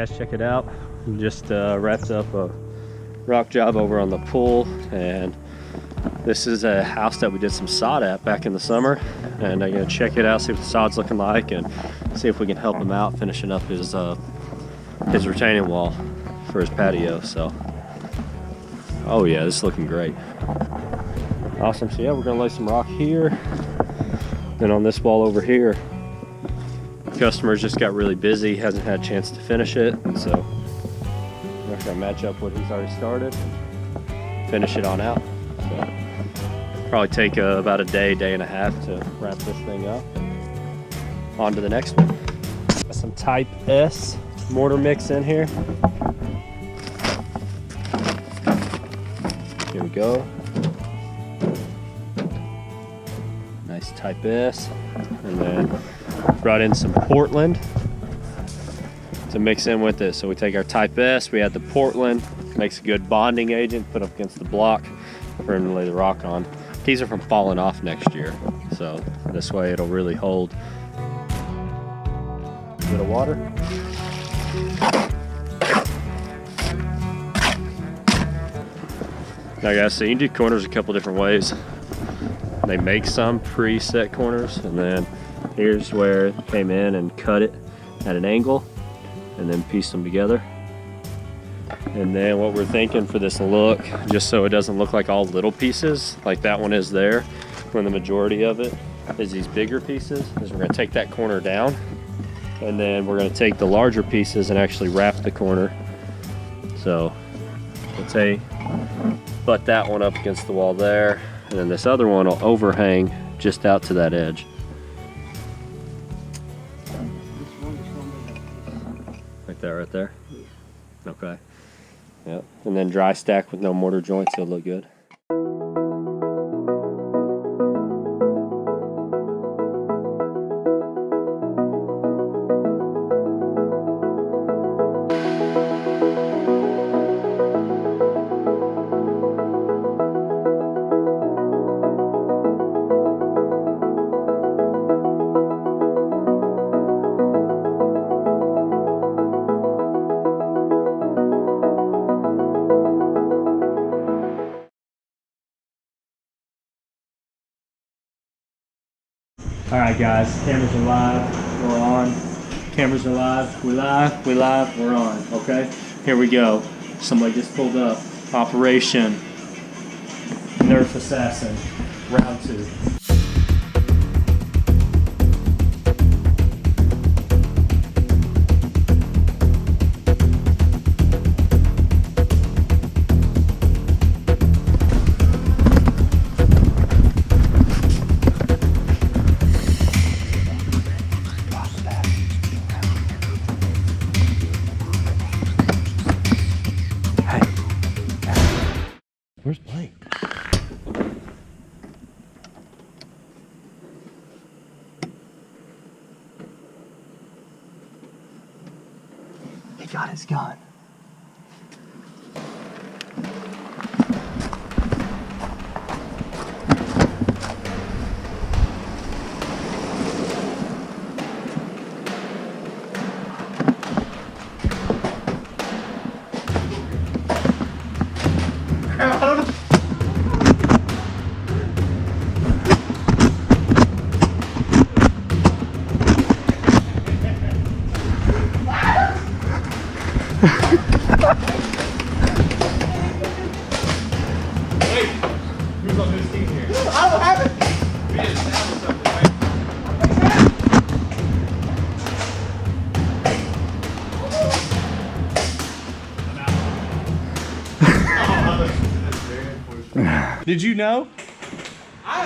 guys, check it out. We just wrapped up a rock job over on the pool, and this is a house that we did some sod at back in the summer, and I'm gonna check it out, see what the sod's looking like, and see if we can help him out finishing up his retaining wall for his patio. So, oh yeah, this is looking great. Awesome. So yeah, we're gonna lay some rock here, then on this wall over here. The customer's just got really busy, hasn't had a chance to finish it, and so we're gonna match up what he's already started, finish it on out. So probably take about a day and a half to wrap this thing up. On to the next one. Got some type S mortar mix in here. Here we go. Nice type S, and then brought in some Portland to mix in with it. So we take our type S, we add the Portland, makes a good bonding agent, put up against the block for him to lay the rock on. These are from falling off next year, so this way it'll really hold. A bit of water. Now guys, so you can do corners a couple different ways. They make some preset corners, and then here's where it came in and cut it at an angle and then pieced them together. And then what we're thinking for this look, just so it doesn't look like all little pieces like that one is there, when the majority of it is these bigger pieces, is we're going to take that corner down, and then we're going to take the larger pieces and actually wrap the corner. So let's say butt that one up against the wall there, and then this other one will overhang just out to that edge. Like that right there? Okay. Yep. And then dry stack with no mortar joints, it'll look good. All right, guys, cameras are live, we're on. Cameras are live, we're live, we're on, okay? Here we go. Somebody just pulled up. Operation Nerf Assassin, round 2. Where's Blake? He got his gun. Wait, who's on this team here? I don't have it. We didn't establish something, right? I'm out. Did you know?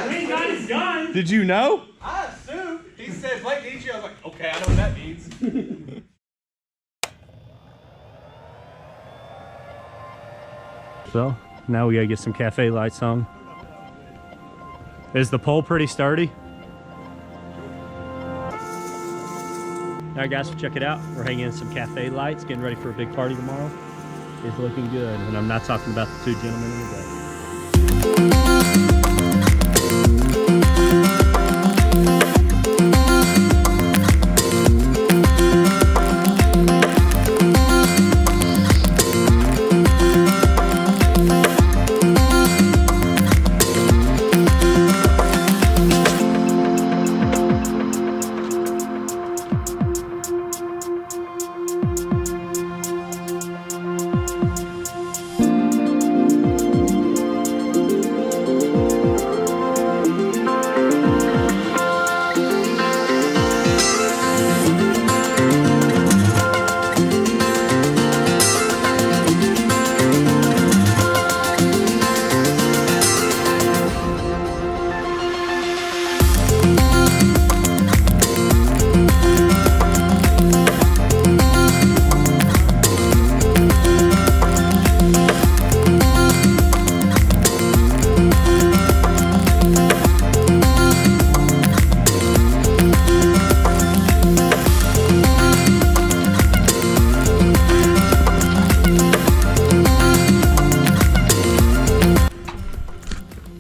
We got his gun. Did you know? I assumed. He said Blake needs you. I was like, okay, I know what that means. So now we gotta get some cafe lights on. Is the pole pretty sturdy? All right, guys, check it out. We're hanging in some cafe lights, getting ready for a big party tomorrow. It's looking good, and I'm not talking about the 2 gentlemen in the day.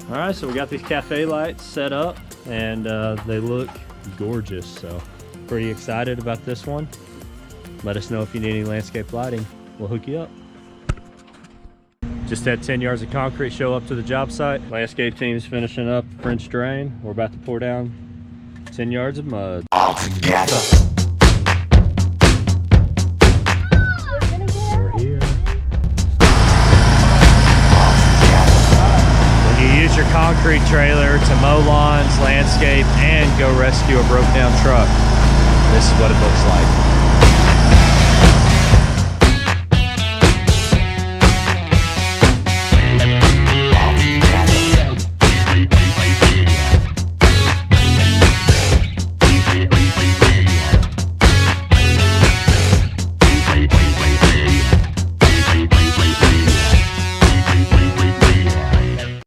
All right, so we got these cafe lights set up and they look gorgeous. So pretty excited about this one. Let us know if you need any landscape lighting. We'll hook you up. Just had 10 yards of concrete show up to the job site. Landscape team's finishing up French drain. We're about to pour down 10 yards of mud. All together. We're here. When you use your concrete trailer to mow lawns, landscape, and go rescue a broke down truck, this is what it looks like.